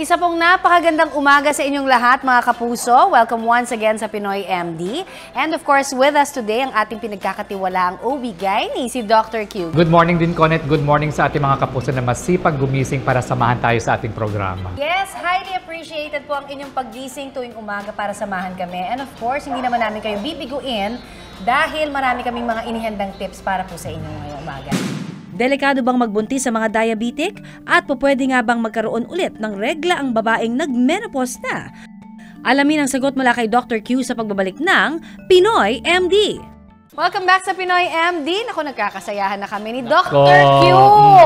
Isa pong napakagandang umaga sa inyong lahat mga kapuso. Welcome once again sa Pinoy MD. And of course, with us today ang ating pinagkakatiwalaang OB-GYN, si Dr. Q. Good morning din, Conet. Good morning sa ating mga kapuso na masipag gumising para samahan tayo sa ating programa. Yes, highly appreciated po ang inyong paggising tuwing umaga para samahan kami. And of course, hindi naman namin kayo bibiguin dahil marami kaming mga inihandang tips para po sa inyo ngayong umaga. Delikado bang magbuntis sa mga diabetic? At pwede nga bang magkaroon ulit ng regla ang babaeng nag-menopause na? Alamin ang sagot mula kay Dr. Q sa pagbabalik ng Pinoy MD. Welcome back sa Pinoy MD. Naku, nagkakasayahan na kami ni Dr. Q.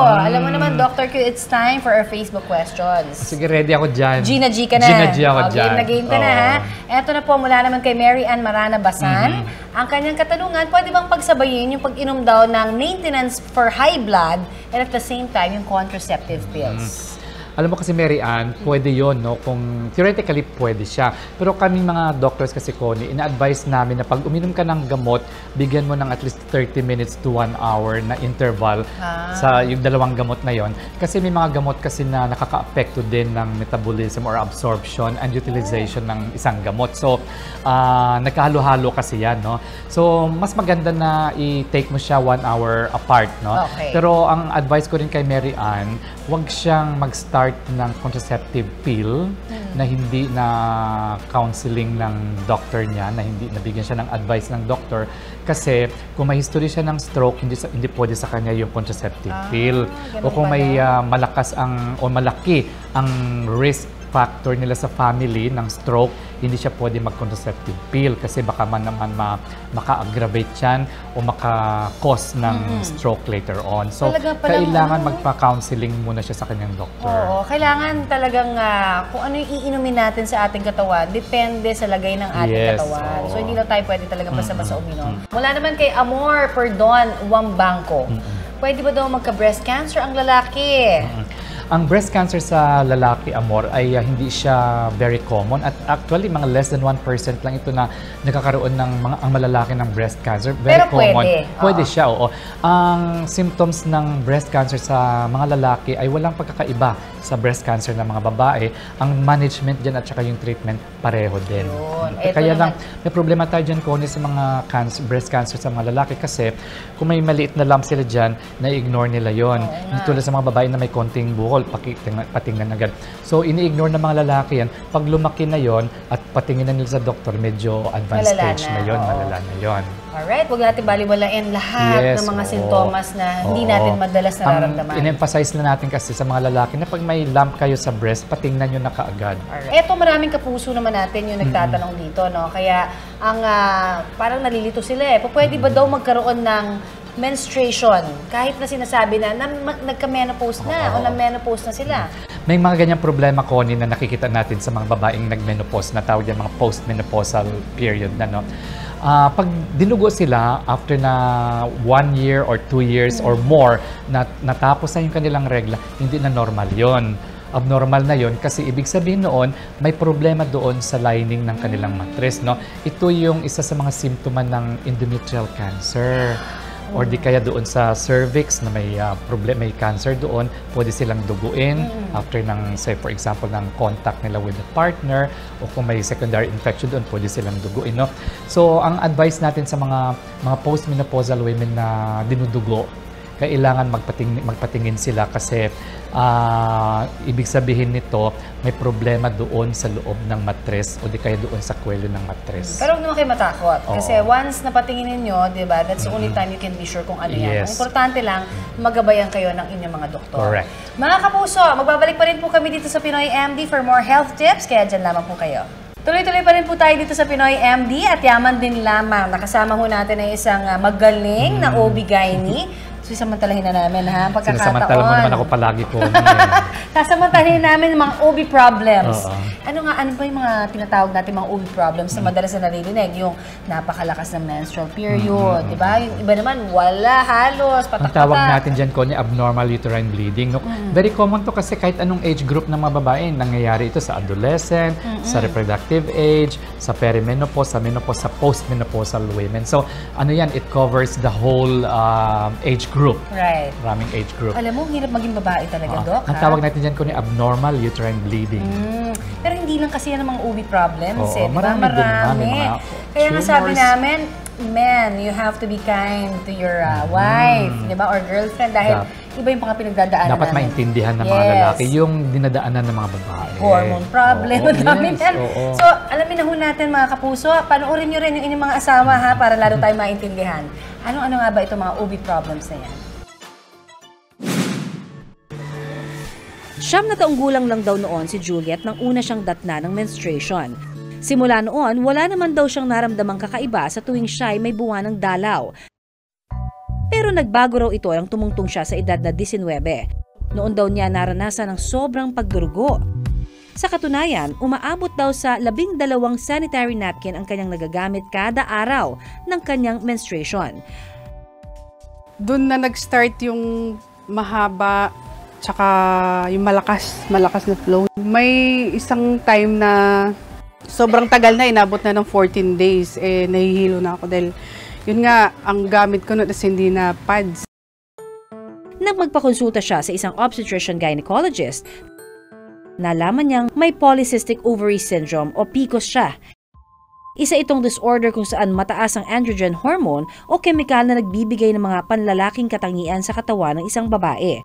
Alam mo naman, Dr. Q, it's time for our Facebook questions. Sige, ready ako dyan. Gina G ka na. Gina G ako dyan. Game na game ka na, ha? Eto na po, mula naman kay Mary Ann Marana Basan. Ang kanyang katanungan, pwede bang pagsabayin yung pag-inom daw ng maintenance for high blood and at the same time yung contraceptive pills? Alam mo kasi, Mary Ann, pwede yon, no? Kung theoretically, pwede siya. Pero kaming mga doctors kasi, Connie, ina-advise namin na pag uminom ka ng gamot, bigyan mo ng at least 30 minutes to 1 hour na interval sa yung dalawang gamot na yon. Kasi may mga gamot kasi na nakaka-apekto din ng metabolism or absorption and utilization ng isang gamot. So, nagkahalo-halo kasi yan, no? So, mas maganda na i-take mo siya 1 hour apart, no? Okay. Pero ang advice ko rin kay Mary Ann, huwag siyang mag-start ng contraceptive pill na hindi na counseling ng doctor niya, na hindi nabigyan siya ng advice ng doctor. Kasi kung may history siya ng stroke, hindi pwede sa kanya yung contraceptive pill. O kung may malakas o malaki ang risk factor nila sa family ng stroke, hindi siya pwede mag-contraceptive pill kasi baka man naman maka-aggravate yan o maka-cause ng stroke later on. So, kailangan magpa-counseling muna siya sa kanyang doktor. Oo, kailangan talagang kung ano yung iinumin natin sa ating katawan, depende sa lagay ng ating katawan. So, hindi lang tayo pwede talaga basta-basta uminom. Mula naman kay Amor Perdon Wambanco. Pwede ba daw magka-breast cancer ang lalaki? Ang breast cancer sa lalaki, Amor, ay hindi siya very common. At actually, mga less than 1% lang ito na nakakaroon ng ang malalaki ng breast cancer. Very pero common. Pwede. Pwede siya, oo. Ang symptoms ng breast cancer sa mga lalaki ay walang pagkakaiba sa breast cancer ng mga babae. Ang management dyan at saka yung treatment pareho din. Kaya lang, may problema tayo dyan, Connie, sa mga breast cancer sa mga lalaki kasi kung may maliit na lump sila dyan, na-ignore nila yon. Hindi tulad sa mga babae na may konting buhol, patingnan agad. So, ini-ignore ng mga lalaki yan. Pag lumaki na yon at patingin na nila sa doktor, medyo advanced stage na yon, malala na yon. Alright, huwag natin baliwalain lahat ng mga sintomas na hindi natin madalas nararamdaman. In-emphasize na natin kasi sa mga lalaki na pag may lump kayo sa breast, patingnan nyo na kaagad. Eto, maraming kapuso naman natin yung nagtatanong dito, no? Kaya, parang nalilito sila eh. Pwede ba daw magkaroon ng menstruation kahit na sinasabi na nagka-menopause na o na-menopause na sila? May mga ganyang problema, Connie, na nakikita natin sa mga babaeng nag-menopause na tawag yan mga post-menopausal period na, no? Pag dinugo sila after na 1 year or 2 years or more na natapos na yung kanilang regla, hindi na normal yon. Abnormal na yon kasi ibig sabihin noon may problema doon sa lining ng kanilang matres, no? Ito yung isa sa mga simptoma ng endometrial cancer. Or di kaya doon sa cervix na may may cancer doon, pwede silang duguin after ng, say for example, ng contact nila with the partner, o kung may secondary infection doon, pwede silang duguin, no? So, ang advice natin sa mga postmenopausal women na dinudugo, kailangan magpatingin sila kasi ibig sabihin nito, may problema doon sa loob ng matres o di kaya doon sa kwelyo ng matres. Pero huwag naman kayo matakot. Kasi once napatingin ninyo, di ba, that's the only time you can be sure kung ano yan. Ang importante lang, magabayan kayo ng inyong mga doktor. Correct. Mga kapuso, magbabalik pa rin po kami dito sa Pinoy MD for more health tips, kaya dyan lamang po kayo. Tuloy-tuloy pa rin po tayo dito sa Pinoy MD at yaman din lamang. Nakasama ho natin ay isang magaling na OB-GYN. Sasamantalahin na namin, ha? Pagkakataon. Sinasamantala mo naman ako palagi po. Sasamantalahin namin yung mga OB problems. Ano ba yung mga tinatawag natin mga OB problems na madalas na naririnig? Yung napakalakas ng menstrual period, di ba? Yung iba naman, wala, halos, patak-patak. Ang tawag natin dyan, Connie, abnormal uterine bleeding. No? Very common to kasi kahit anong age group ng mga babae. Nangyayari ito sa adolescent, sa reproductive age, sa perimenopause, sa menopause, sa postmenopausal women. So, ano yan? It covers the whole age group group. Right. Maraming age group. Alam mo, hirap maging babae talaga, Doc. Ang tawag natin dyan kung abnormal uterine bleeding. Pero hindi lang kasi yan ang mga OB problems Oo, eh. Diba? marami din naman, mga Kaya nga sabi tumors. namin, men, you have to be kind to your wife, di ba? Or girlfriend dahil iba yung mga pinagdadaanan Dapat namin. maintindihan ng mga lalaki yung dinadaanan ng mga babae. Hormone problem. Oo, Dami yes, yan. oo. So, alamin na ho natin mga kapuso, panoorin nyo rin yung inyong mga asawa ha, para lalo tayo maintindihan. Ano-ano nga ba itong mga OB problems na yan? 9 na taong gulang lang daw noon si Juliet nang una siyang datna ng menstruation. Simula noon, wala naman daw siyang naramdamang kakaiba sa tuwing siya ay may buwan ng dalaw. Pero nagbago raw ito nang tumungtong siya sa edad na 19. Noon daw niya naranasan ng sobrang pagdurugo. Sa katunayan, umaabot daw sa 12 sanitary napkin ang kanyang nagagamit kada araw ng kanyang menstruation. Doon na nag-start yung mahaba tsaka yung malakas na flow. May isang time na sobrang tagal na, inabot na ng 14 days, nahihilo na ako dahil yun nga, ang gamit ko noon is hindi na pads. Nang magpakonsulta siya sa isang obstetrician-gynecologist, nalaman niyang may polycystic ovary syndrome o PCOS siya. Isa itong disorder kung saan mataas ang androgen hormone o kemikal na nagbibigay ng mga panlalaking katangian sa katawan ng isang babae.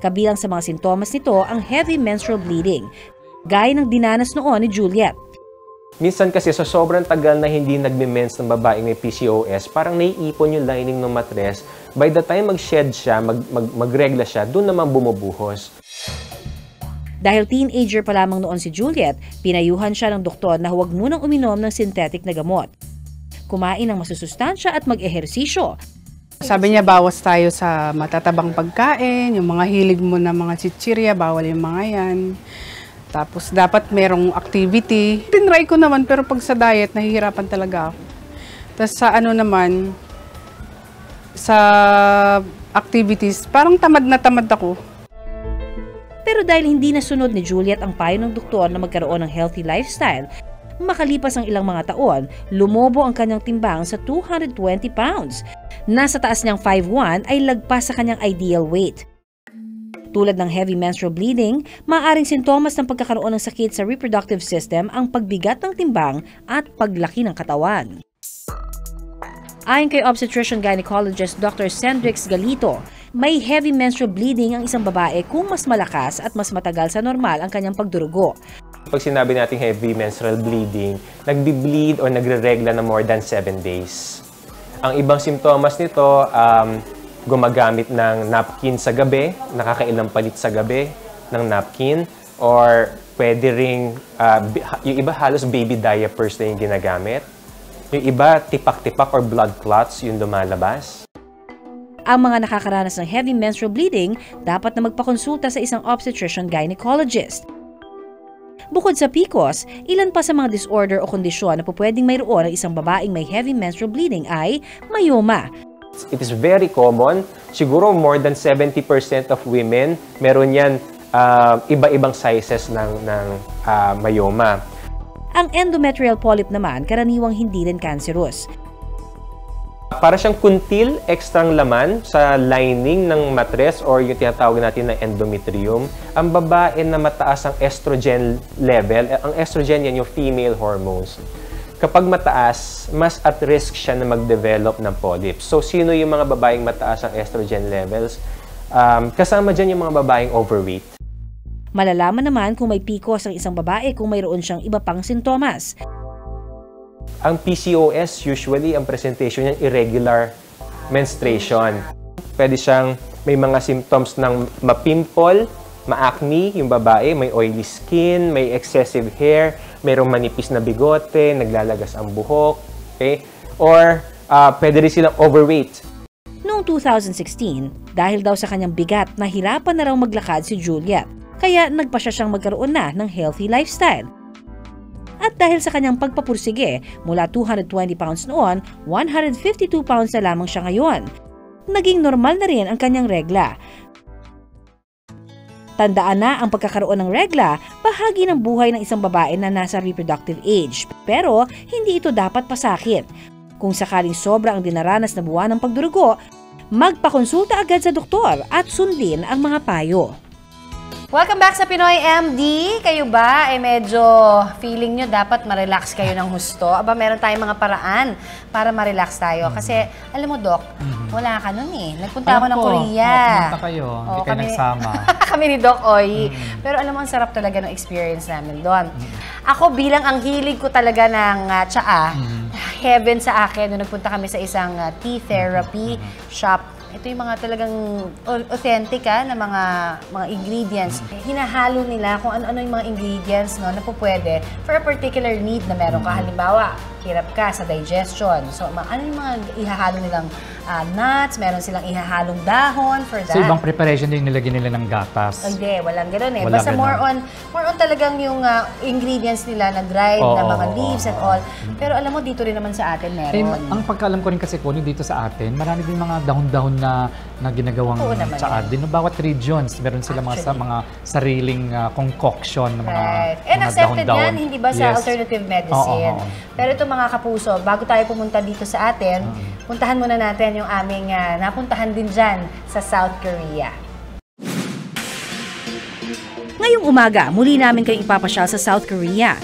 Kabilang sa mga sintomas nito ang heavy menstrual bleeding, gaya ng dinanas noon ni Juliet. Minsan kasi sa sobrang tagal na hindi nagme-mens ng babaeng may PCOS, parang naiipon yung lining ng matres. By the time mag-shed siya, magregla siya, doon naman bumubuhos. Dahil teenager pa lamang noon si Juliet, pinayuhan siya ng doktor na huwag munang uminom ng synthetic na gamot. Kumain ng masusustansya at mag-ehersisyo. Sabi niya, bawas tayo sa matatabang pagkain, yung mga hilig mo na mga chichirya, bawal yung mga yan. Tapos dapat merong activity. Tinry ko naman, pero pag sa diet, nahihirapan talaga ako. Tapos sa ano naman, sa activities, parang tamad na tamad ako. Pero dahil hindi nasunod ni Juliet ang payo ng doktor na magkaroon ng healthy lifestyle, makalipas ang ilang mga taon, lumobo ang kanyang timbang sa 220 pounds. Nasa taas niyang 5'1" ay lagpas sa kanyang ideal weight. Tulad ng heavy menstrual bleeding, maaaring sintomas ng pagkakaroon ng sakit sa reproductive system ang pagbigat ng timbang at paglaki ng katawan. Ayon kay obstetrician-gynecologist Dr. Sendrix Galito, may heavy menstrual bleeding ang isang babae kung mas malakas at mas matagal sa normal ang kanyang pagdurugo. Pag sinabi natin heavy menstrual bleeding, nagbi-bleed o nagre-regla na more than 7 days. Ang ibang simptomas nito, gumagamit ng napkin sa gabi, nakakailang palit sa gabi ng napkin, or pwede ring, yung iba halos baby diapers na yung ginagamit. Yung iba, tipak-tipak or blood clots yung lumalabas. Ang mga nakakaranas ng heavy menstrual bleeding, dapat na magpakonsulta sa isang obstetrician-gynecologist. Bukod sa PCOS, ilan pa sa mga disorder o kondisyon na pwedeng mayroon ng isang babaeng may heavy menstrual bleeding ay myoma. It is very common. Siguro more than 70% of women, meron yan iba-ibang sizes ng myoma. Ang endometrial polyp naman, karaniwang hindi rin cancerous. Para siyang kuntil, ekstrang laman sa lining ng matres or yung tinatawag natin na endometrium. Ang babae na mataas ang estrogen level, ang estrogen yan yung female hormones. Kapag mataas, mas at risk siya na mag-develop ng polyps. So, sino yung mga babaeng mataas ang estrogen levels? Kasama dyan yung mga babaeng overweight. Malalaman naman kung may PCOS ang isang babae kung mayroon siyang iba pang sintomas. Ang PCOS, usually, ang presentation niyan, irregular menstruation. Pwede siyang may mga symptoms ng mapimple, ma-acne, yung babae, may oily skin, may excessive hair, mayroong manipis na bigote, naglalagas ang buhok, okay? Or pwede rin silang overweight. Noong 2016, dahil daw sa kanyang bigat, nahirapan na raw maglakad si Juliet. Kaya nagpa siyang magkaroon na ng healthy lifestyle. At dahil sa kanyang pagpapursige, mula 220 pounds noon, 152 pounds na lamang siya ngayon. Naging normal na rin ang kanyang regla. Tandaan na ang pagkakaroon ng regla, bahagi ng buhay ng isang babae na nasa reproductive age. Pero hindi ito dapat pasakit. Kung sakaling sobra ang dinaranas na buwan ng pagdurugo, Magpakonsulta agad sa doktor at sundin ang mga payo. Welcome back sa Pinoy MD. Kayo ba medyo feeling nyo dapat ma-relax kayo ng husto? Aba, meron tayong mga paraan para ma-relax tayo. Kasi, alam mo, Doc, wala ka nun eh. Nagpunta ako ng Korea. Pumunta kayo. Hindi kayo nagsama. Kami ni Doc Oy. Pero alam mo, ang sarap talaga ng experience namin doon. Ako bilang ang hilig ko talaga ng tsaa, heaven sa akin nung nagpunta kami sa isang tea therapy shop. Ito yung mga talagang authentic na mga ingredients. Hinahalo nila kung ano-ano yung mga ingredients na pupwede for a particular need na meron ka. Halimbawa, hirap ka sa digestion. So, ano yung mga ihahalo nilang nuts, meron silang ihahalong dahon for that. So, ibang preparation din nilagyan nila ng gatas? Hindi, walang gano'n eh. Walang Basta more on talagang yung ingredients nila na dried na mga leaves and all. Pero alam mo, dito rin naman sa atin meron. Ang pagkaalam ko rin kasi po, dito sa atin, marami din mga dahon-dahon na ginagawang tsaa. Din bawat regions, meron sila mga sariling concoction ng mga And accepted dahon-dahon. yan, hindi ba sa alternative medicine? Pero ito mga kapuso, bago tayo pumunta dito sa atin, puntahan muna natin yung aming napuntahan din dyan sa South Korea. Ngayong umaga, muli namin kayong ipapasyal sa South Korea.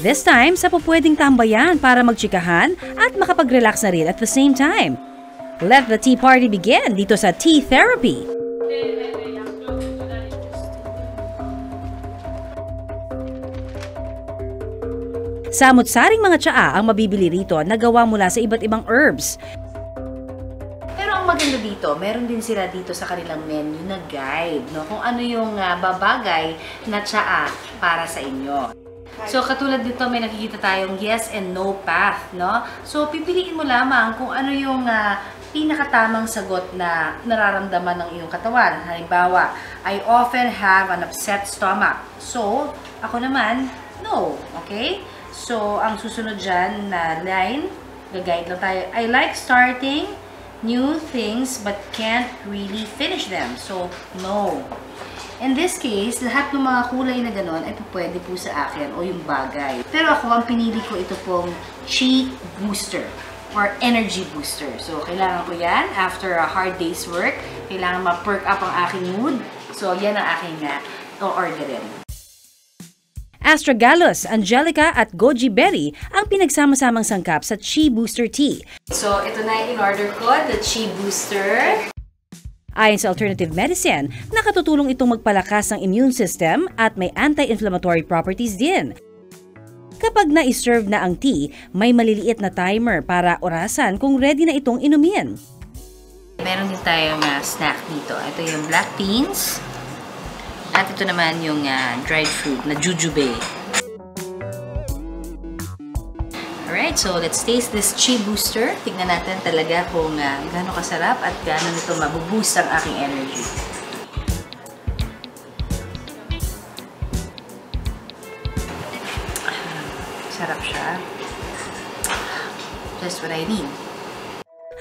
This time, sa pupwedeng tambayan para magtsikahan at makapag-relax na rin at the same time. Let the tea party begin dito sa Tea Therapy. Samut-saring mga tsaa ang mabibili rito na gawa mula sa iba't ibang herbs. Pero ang maganda dito, meron din sila dito sa kanilang menu na guide, no? Kung ano yung babagay na tsaa para sa inyo. So, katulad dito, may nakikita tayong yes and no path, no? So, pipiliin mo lamang kung ano yung pinakatamang sagot na nararamdaman ng iyong katawan. Halimbawa, I often have an upset stomach. So, ako naman, no. Okay? So, ang susunod dyan na line, gagayad lang tayo. I like starting new things but can't really finish them. So, no. In this case, lahat ng mga kulay na gano'n ay pwede po sa akin o yung bagay. Pero ako, ang pinili ko ito pong Chi Booster or Energy Booster. So, kailangan ko yan after a hard day's work. Kailangan ma-perk up ang aking mood. So, yan ang aking o-orderin. Astragalus, Angelica at Goji Berry ang pinagsama-samang sangkap sa Chi Booster Tea. So, ito na yung in-order ko, the Chi Booster. Ayon sa alternative medicine, nakatutulong itong magpalakas ng immune system at may anti-inflammatory properties din. Kapag na-serve na ang tea, may maliliit na timer para orasan kung ready na itong inumin. Meron din tayong snack dito. Ito yung black beans. At ito naman yung dried fruit na jujube. Alright, so let's taste this Chi Booster. Tignan natin talaga kung gaano kasarap at gaano nito mabuboost ang aking energy. Sarap siya. Just what I need.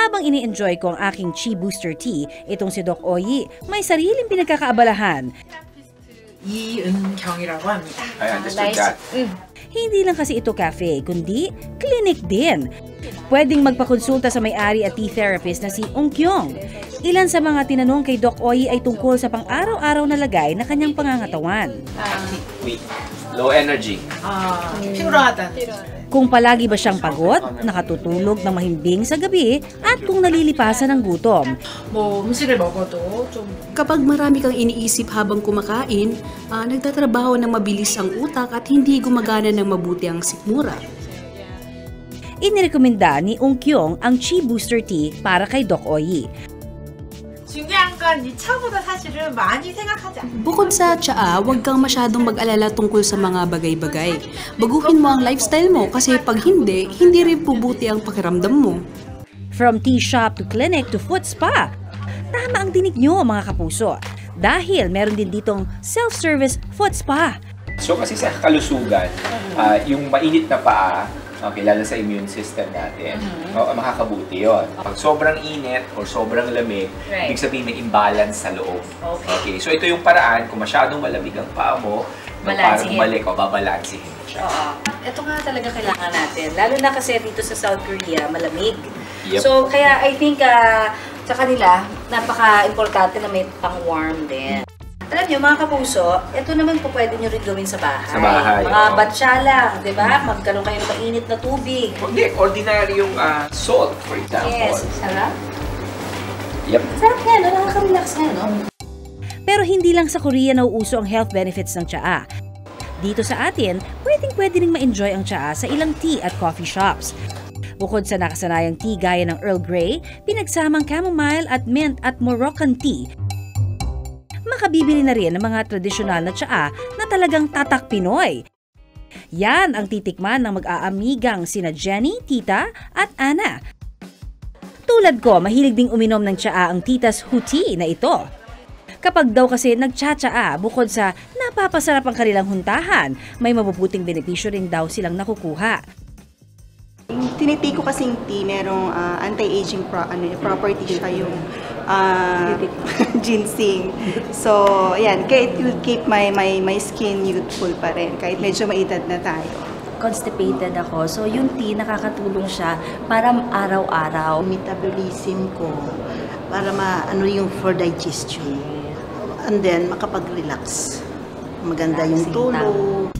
Habang ini-enjoy ko ang aking Chi Booster Tea, itong si Doc Oyi may sariling pinagkakaabalahan. 이은경이라고 합니다. I understood that. Hindi lang kasi ito cafe, kundi clinic din. Pwedeng magpakonsulta sa may-ari at tea therapist na si Ung Kyung. Ilan sa mga tinanong kay Doc Oyi ay tungkol sa pang-araw-araw na lagay na kanyang pangangatawan. Weak. Low energy. 피곤하다는. Kung palagi ba siyang pagod, nakatutulog ng mahimbing sa gabi, at kung nalilipasan ng gutom. 뭐 음식을 먹어도 좀 Kapag marami kang iniisip habang kumakain, nagtatrabaho ng mabilis ang utak at hindi gumagana ng mabuti ang sikmura. Inirekomenda ni Ung Kyung ang Chi Booster Tea para kay Doc Oyi. 중요한 건 이 차보다 사실은 많이 생각하지 않아. Bukod sa tsaa, huwag kang masyadong mag-alala tungkol sa mga bagay-bagay. Baguhin mo ang lifestyle mo kasi pag hindi, hindi rin pubuti ang pakiramdam mo. From tea shop to clinic to foot spa. Tama ang dinig nyo mga kapuso. Dahil meron din ditong self-service foot spa. So kasi sa kalusugan, yung mainit na paa, lalo sa immune system natin, makakabuti yun. Pag sobrang init or sobrang lamig, ibig sabihin may imbalance sa loob. Okay. So ito yung paraan, kung masyadong malamig ang paa mo, para bumalik o babalansihin mo siya. Ito nga talaga kailangan natin. Lalo na kasi dito sa South Korea, malamig. Yep. So, kaya I think sa kanila, napaka-importante na may pang-warm din. Alam niyo, mga kapuso, ito naman po pwede nyo rin gawin sa bahay. Sa bahay, Mga oo. batsa lang, di ba? Magkaroon kayo ng mainit na tubig. Hindi, ordinary yung salt, for example. Yes, sarap. Yep. Sarap nga, no? Nakaka-relax nga, no? Pero hindi lang sa Korea nauuso ang health benefits ng tsaa. Dito sa atin, pwedeng-pwede ring ma-enjoy ang tsaa sa ilang tea at coffee shops. Bukod sa nakasanayang tea gaya ng Earl Grey, pinagsamang chamomile at mint at Moroccan tea, makabibili na rin ng mga tradisyonal na tsaa na talagang tatak Pinoy. Yan ang titikman ng mag-aamigang sina Jenny, Tita at Ana. Tulad ko, mahilig ding uminom ng tsaa ang titas Huti na ito. Kapag daw kasi nagtsatsaa, bukod sa napapasarap ang kanilang huntahan, may mabubuting benepisyo rin daw silang nakukuha. Tinitake ko kasing tea, merong anti-aging property siya yung ginseng. So, ayan, kaya it will keep my skin youthful pa rin, kahit medyo maedad na tayo. Constipated ako, so yung tea nakakatulong siya para araw-araw. Metabolism ko, para maano yung for digestion. And then, makapag-relax. Maganda yung tulog.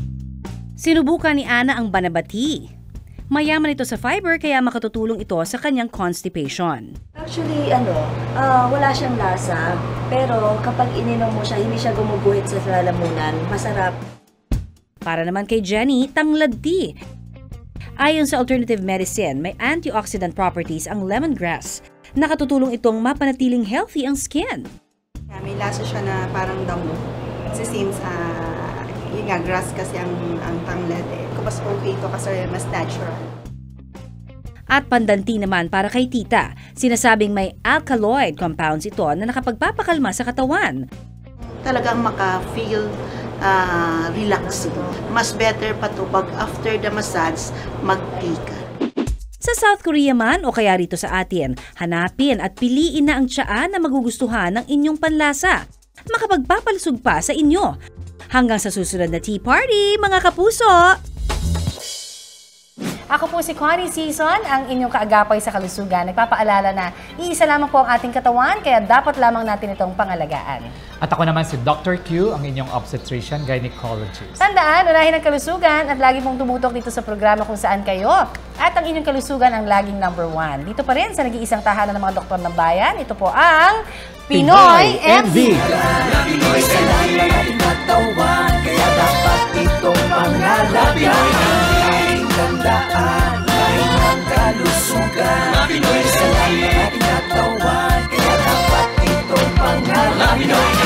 Sinubukan ni Ana ang banabati. Mayaman ito sa fiber kaya makatutulong ito sa kanyang constipation. Actually, wala siyang lasa. Pero kapag ininom mo siya, hindi siya gumuguhit sa lalamunan. Masarap. Para naman kay Jenny, tanglad tea. Ayon sa alternative medicine, may antioxidant properties ang lemongrass. Nakatutulong itong mapanatiling healthy ang skin. May lasa siya na parang damo. Kasi since, yun nga, grass kasi ang tanglad eh. Mas okay ito kasi mas natural. At pandanti naman para kay Tita. Sinasabing may alkaloid compounds ito na nakapagpapakalma sa katawan. Talagang maka-feel relaxing. Mas better pa to pag after the massage, mag-tea ka. Sa South Korea man o kaya rito sa atin, hanapin at piliin na ang tsaa na magugustuhan ng inyong panlasa. Makapagpapalusog pa sa inyo. Hanggang sa susunod na tea party, mga kapuso! Ako po si Connie Season, ang inyong kaagapay sa kalusugan. Nagpapaalala na iisa lamang po ang ating katawan, kaya dapat lamang natin itong pangalagaan. At ako naman si Dr. Q, ang inyong obstetrician gynecologist. Tandaan, unahin ang kalusugan at lagi pong tumutok dito sa programa kung saan kayo. At ang inyong kalusugan ang laging #1. Dito pa rin sa nag-iisang tahanan ng mga doktor ng bayan, ito po ang Pinoy MD! Pinoy sa ating katawan, kaya dapat itong pangalagaan. Tandaan, lain ang kalusugan. Pinoy sa ating katawan, kaya dapat itong pangalagaan.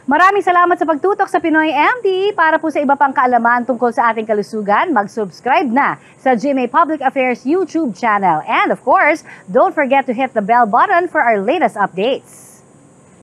Maraming salamat sa pagtutok sa Pinoy MD. Para po sa iba pang kaalaman tungkol sa ating kalusugan, mag-subscribe na sa GMA Public Affairs YouTube channel. And of course, don't forget to hit the bell button for our latest updates.